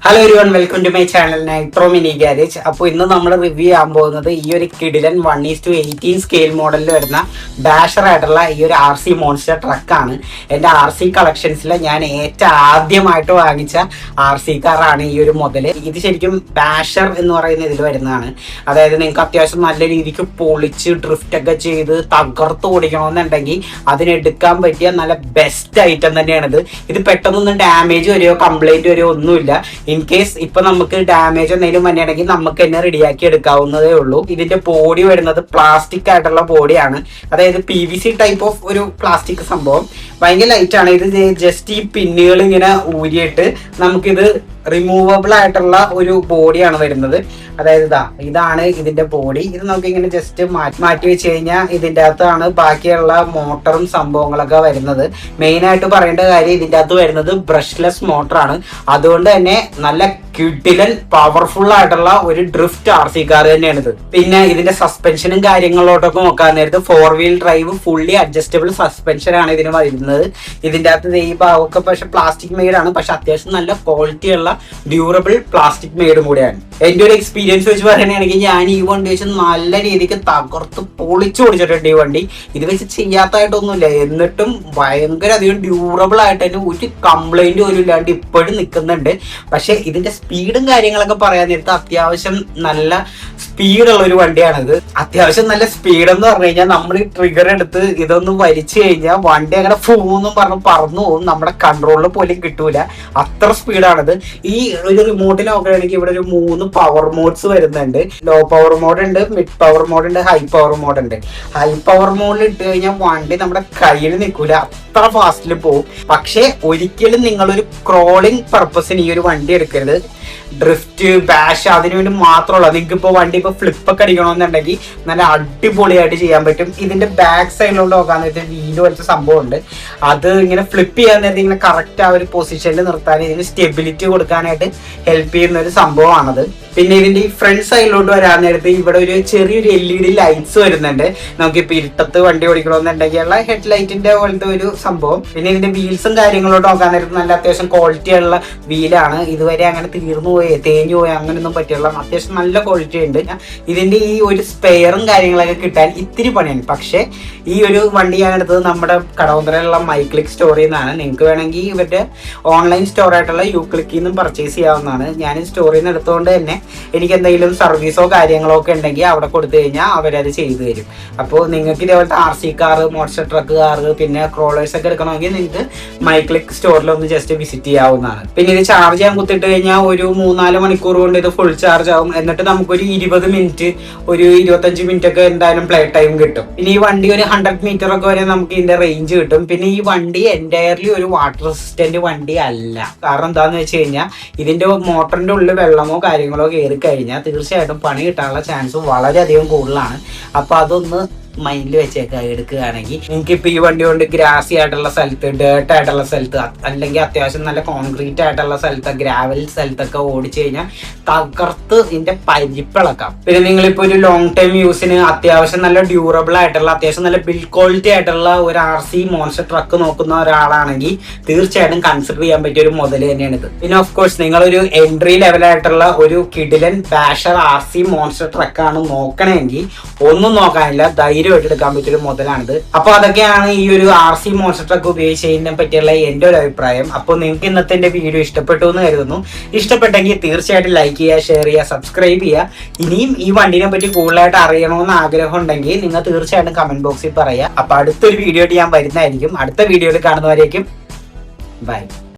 Hello everyone, welcome to my channel nitro mini garage. അപ്പോൾ ഇന്ന് നമ്മൾ റിവ്യൂ ചെയ്യാൻ പോകുന്നത് ഈ ഒരു കിഡിലൻ 1:18 സ്കെയിൽ മോഡലിൽ വരുന്ന ഡാഷർ ആയിട്ടുള്ള ഈ ഒരു RC മോൺസ്റ്റർ ട്രക്കാണ്. എൻ്റെ RC കളക്ഷൻസിൽ ഞാൻ ഏറ്റവും ആദ്യമായിട്ട് വാങ്ങിച്ച RC കാറാണ് ഈ ഒരു മോഡൽ. ഇത് ശരിക്കും ഡാഷർ എന്ന് പറയുന്ന ഇതിൽ വരുന്നതാണ്. അതായത് നിങ്ങൾക്ക് അത്യാവശ്യം നല്ല രീതിക്ക് പൊളിച്ച് ഡ്രിഫ്റ്റ് ഒക്കെ ചെയ്ത് തകർത്ത് ഓടിക്കണമെന്നുണ്ടെങ്കിൽ അതിനെടുക്കാൻ പറ്റിയ നല്ല ബെസ്റ്റ് ഐറ്റം തന്നെയാണിത്. ഇത് പെട്ടെന്നൊന്നും ഡാമേജ് വരികയോ കംപ്ലൈന്റ് വരികയോ ഒന്നുമില്ല. ഇൻ കേസ് ഇപ്പൊ നമുക്ക് ഡാമേജ് എന്തെങ്കിലും വന്നിട്ടുണ്ടെങ്കിൽ നമുക്ക് തന്നെ റെഡിയാക്കി എടുക്കാവുന്നതേ ഉള്ളൂ. ഇതിന്റെ ബോഡി വരുന്നത് പ്ലാസ്റ്റിക് ആയിട്ടുള്ള ബോഡിയാണ്. അതായത് PVC ടൈപ്പ് ഓഫ് ഒരു പ്ലാസ്റ്റിക് സംഭവം. ഭയങ്കര ലൈറ്റ് ആണ്. ഇത് ജസ്റ്റ് ഈ പിന്നുകൾ ഇങ്ങനെ ഊരിയിട്ട് നമുക്കിത് റിമൂവബിൾ ആയിട്ടുള്ള ഒരു ബോഡിയാണ് വരുന്നത്. അതായത് ഇതാണ് ഇതിന്റെ ബോഡി. ഇത് നമുക്ക് ഇങ്ങനെ ജസ്റ്റ് മാറ്റി വെച്ച് കഴിഞ്ഞാൽ ഇതിൻ്റെ അകത്താണ് ബാക്കിയുള്ള മോട്ടറും സംഭവങ്ങളൊക്കെ വരുന്നത്. മെയിൻ ആയിട്ട് പറയേണ്ട കാര്യം ഇതിൻ്റെ അകത്ത് വരുന്നത് ബ്രഷ്ലെസ് മോട്ടറാണ്. അതുകൊണ്ട് തന്നെ നല്ല കിഡിലൻ പവർഫുൾ ആയിട്ടുള്ള ഒരു ഡ്രിഫ്റ്റ് RC കാർ തന്നെയാണിത്. പിന്നെ ഇതിന്റെ സസ്പെൻഷനും കാര്യങ്ങളോട്ടൊക്കെ നോക്കാൻ നേരത്ത് 4-wheel drive fully adjustable suspension ആണ് ഇതിന് വരുന്നത്. ഇതിന്റെ അകത്ത് ഈ ഭാഗമൊക്കെ പക്ഷെ പ്ലാസ്റ്റിക് മെയ്ഡ് ആണ്. പക്ഷെ അത്യാവശ്യം നല്ല ക്വാളിറ്റി ഉള്ള ഡ്യൂറബിൾ പ്ലാസ്റ്റിക് മെയ്ഡും കൂടിയാണ്. എന്റെ ഒരു എക്സ്പീരിയൻസ് വെച്ച് പറയുകയാണെങ്കിൽ ഞാൻ ഈ വണ്ടി വെച്ച് നല്ല രീതിക്ക് തകർത്ത് പൊളിച്ചു ഓടിച്ചിട്ടുണ്ട് ഈ വണ്ടി. ഇത് വെച്ച് ചെയ്യാത്തതായിട്ടൊന്നുമില്ല. എന്നിട്ടും ഭയങ്കര അധികം ഡ്യൂറബിൾ ആയിട്ട് തന്നെ ഒരു കംപ്ലൈന്റ് പോലും ഇല്ലാണ്ട് ഇപ്പോഴും നിൽക്കുന്നുണ്ട്. പക്ഷെ ഇതിന്റെ സ്പീഡും കാര്യങ്ങളൊക്കെ പറയാൻ നേരത്ത് അത്യാവശ്യം നല്ല സ്പീഡുള്ള ഒരു വണ്ടിയാണിത്. അത്യാവശ്യം നല്ല സ്പീഡ് എന്ന് പറഞ്ഞു കഴിഞ്ഞാൽ നമ്മൾ ഈ ട്രിഗർ എടുത്ത് ഇതൊന്നും വലിച്ചു കഴിഞ്ഞാൽ വണ്ടി അങ്ങനെ ഫൂന്നും പറഞ്ഞ് പറന്നു പോകും. നമ്മുടെ കൺട്രോളിൽ പോലും കിട്ടൂല, അത്ര സ്പീഡാണിത്. ഈ ഒരു റിമോട്ടിൽ നോക്കുകയാണെങ്കിൽ ഇവിടെ ഒരു 3 പവർ മോഡ്സ് വരുന്നുണ്ട്. ലോ പവർ മോഡ് ഉണ്ട്, മിഡ് പവർ മോഡ് ഉണ്ട്, ഹൈ പവർ മോഡ് ഉണ്ട്. ഹൈ പവർ മോഡിൽ ഇട്ട് കഴിഞ്ഞാൽ വണ്ടി നമ്മുടെ കയ്യിൽ നിൽക്കൂല, അത്ര ഫാസ്റ്റിൽ പോകും. പക്ഷെ ഒരിക്കലും നിങ്ങളൊരു ക്രോളിംഗ് പർപ്പസിന് ഈ ഒരു വണ്ടി എടുക്കരുത്. ഡ്രിഫ്റ്റ് ബാഷ് അതിനു വേണ്ടി മാത്രമല്ല. നിങ്ങൾക്ക് ഇപ്പോൾ വണ്ടി ഇപ്പോൾ ഫ്ലിപ്പൊക്കെ അടിക്കണമെന്നുണ്ടെങ്കിൽ നല്ല അടിപൊളിയായിട്ട് ചെയ്യാൻ പറ്റും. ഇതിന്റെ ബാക്ക് സൈഡിലോട്ട് നോക്കാൻ നേരത്തെ വീല് പോലത്തെ സംഭവം ഉണ്ട്. അത് ഇങ്ങനെ ഫ്ലിപ്പ് ചെയ്യാൻ നേരത്തെ ഇങ്ങനെ കറക്റ്റ് ആ ഒരു പൊസിഷനിൽ നിർത്താൻ ഇതിന് സ്റ്റെബിലിറ്റി കൊടുക്കാനായിട്ട് ഹെൽപ്പ് ചെയ്യുന്ന ഒരു സംഭവമാണത്. പിന്നെ ഇതിന്റെ ഈ ഫ്രണ്ട് സൈഡിലോട്ട് വരാൻ നേരത്ത് ഇവിടെ ഒരു ചെറിയൊരു LED ലൈറ്റ്സ് വരുന്നുണ്ട്. നമുക്കിപ്പോൾ ഇരുട്ടത്ത് വണ്ടി ഓടിക്കണമെന്നുണ്ടെങ്കിൽ ഉള്ള ഹെഡ് ലൈറ്റിന്റെ പോലത്തെ ഒരു സംഭവം. പിന്നെ ഇതിന്റെ വീൽസും കാര്യങ്ങളോട്ട് നോക്കാൻ നേരത്ത് നല്ല അത്യാവശ്യം ക്വാളിറ്റി ഉള്ള വീലാണ്. ഇതുവരെ അങ്ങനെ തീർന്നു പോയി തേഞ്ഞു പോയി അങ്ങനെയൊന്നും പറ്റിയുള്ള അത്യാവശ്യം നല്ല ക്വാളിറ്റി ഉണ്ട്. ഇതിന്റെ ഈ ഒരു സ്പെയറും കാര്യങ്ങളൊക്കെ കിട്ടാൻ ഇത്തിരി പണിയാണ്. പക്ഷെ ഈ ഒരു വണ്ടി ഞാൻ എടുത്തത് നമ്മുടെ കടവന്ത്രയിലുള്ള മൈക്ലിക് സ്റ്റോറിൽ നിന്നാണ്. നിങ്ങൾക്ക് വേണമെങ്കിൽ ഇവരുടെ ഓൺലൈൻ സ്റ്റോർ ആയിട്ടുള്ള യൂക്ലിക്കിൽ നിന്നും പർച്ചേസ് ചെയ്യാവുന്നതാണ്. ഞാൻ സ്റ്റോറിൽ നിന്ന് എടുത്തുകൊണ്ട് തന്നെ എനിക്ക് എന്തെങ്കിലും സർവീസോ കാര്യങ്ങളോ ഒക്കെ ഉണ്ടെങ്കിൽ അവിടെ കൊടുത്തു കഴിഞ്ഞാൽ അവരത് ചെയ്തു തരും. അപ്പോൾ നിങ്ങൾക്ക് ഇതേപോലത്തെ RC car, monster truck car, പിന്നെ ക്രോളേഴ്സ് ഒക്കെ എടുക്കണമെങ്കിൽ നിങ്ങൾക്ക് മൈക്ലിക് സ്റ്റോറിൽ ഒന്ന് ജസ്റ്റ് വിസിറ്റ് ചെയ്യാവുന്നതാണ്. പിന്നെ ഇത് ചാർജ് ചെയ്യാൻ കുത്തിട്ട് കഴിഞ്ഞാൽ ഒരു 3-4 മണിക്കൂർ കൊണ്ട് ഇത് ഫുൾ ചാർജ് ആവും. എന്നിട്ട് നമുക്കൊരു 20 മിനിറ്റ്, ഒരു 25 മിനിറ്റ് ഒക്കെ എന്തായാലും പ്ലേ ടൈം കിട്ടും. പിന്നെ ഈ വണ്ടി ഒരു 100 മീറ്റർ ഒക്കെ വരെ നമുക്ക് ഇതിന്റെ റേഞ്ച് കിട്ടും. പിന്നെ ഈ വണ്ടി എൻറ്റയർലി ഒരു വാട്ടർ റെസിസ്റ്റന്റ് വണ്ടി അല്ല. കാരണം എന്താന്ന് വെച്ച് കഴിഞ്ഞാൽ ഇതിന്റെ മോട്ടറിന്റെ ഉള്ളിൽ വെള്ളമോ കാര്യങ്ങളോ കയറി കഴിഞ്ഞാൽ തീർച്ചയായിട്ടും പണി കിട്ടാനുള്ള ചാൻസ് വളരെയധികം കൂടുതലാണ്. അപ്പൊ അതൊന്ന് മൈൻഡിൽ വെച്ചേക്കുക. എടുക്കുകയാണെങ്കിൽ നിങ്ങൾക്ക് ഇപ്പൊ ഈ വണ്ടി കൊണ്ട് ഗ്രാസി ആയിട്ടുള്ള സ്ഥലത്ത്, ഡേർട്ട് ആയിട്ടുള്ള സ്ഥലത്ത്, അല്ലെങ്കിൽ അത്യാവശ്യം നല്ല കോൺക്രീറ്റ് ആയിട്ടുള്ള സ്ഥലത്ത്, ഗ്രാവൽ സ്ഥലത്തൊക്കെ ഓടിച്ചു കഴിഞ്ഞാൽ തകർത്ത് ഇതിന്റെ പരിപ്പിളക്കാം. പിന്നെ നിങ്ങളിപ്പോ ഒരു ലോങ് ടൈം യൂസിന് അത്യാവശ്യം നല്ല ഡ്യൂറബിൾ ആയിട്ടുള്ള, അത്യാവശ്യം നല്ല ബിൽഡ് ക്വാളിറ്റി ആയിട്ടുള്ള ഒരു RC മോൺസ്റ്റർ ട്രക്ക് നോക്കുന്ന ഒരാളാണെങ്കിൽ തീർച്ചയായിട്ടും കൺസിഡർ ചെയ്യാൻ പറ്റിയ ഒരു മുതൽ തന്നെയാണ് ഇത്. പിന്നെ ഓഫ് കോഴ്സ് നിങ്ങളൊരു എൻട്രി ലെവലായിട്ടുള്ള ഒരു കിഡിലൻ ഡാഷർ RC മോൺസ്റ്റർ ട്രക്കാണ് നോക്കണമെങ്കിൽ ഒന്നും നോക്കാനില്ല, ധൈര്യമായിട്ട് എടുക്കാൻ പറ്റിയൊരു മുതലാണിത്. അപ്പൊ അതൊക്കെയാണ് ഈ ഒരു RC മോൺസ്റ്റർ ട്രക്ക് ഉപയോഗിച്ചതിനെ പറ്റിയുള്ള എന്റെ ഒരു അഭിപ്രായം. അപ്പോൾ നിങ്ങൾക്ക് ഇന്നത്തെ എന്റെ വീഡിയോ ഇഷ്ടപ്പെട്ടു എന്ന് കരുതുന്നു. ഇഷ്ടപ്പെട്ടെങ്കിൽ തീർച്ചയായിട്ടും ലൈക്ക് ചെയ്യുക, ഷെയർ ചെയ്യുക, സബ്സ്ക്രൈബ് ചെയ്യുക. ഇനിയും ഈ വണ്ടിനെ പറ്റി കൂടുതലായിട്ട് അറിയണമെന്ന് ആഗ്രഹം ഉണ്ടെങ്കിൽ നിങ്ങൾ തീർച്ചയായിട്ടും കമന്റ് ബോക്സിൽ പറയുക. അപ്പൊ അടുത്തൊരു വീഡിയോ ഞാൻ വരുന്നതായിരിക്കും. അടുത്ത വീഡിയോയിൽ കാണുന്നവരേക്കും ബൈ.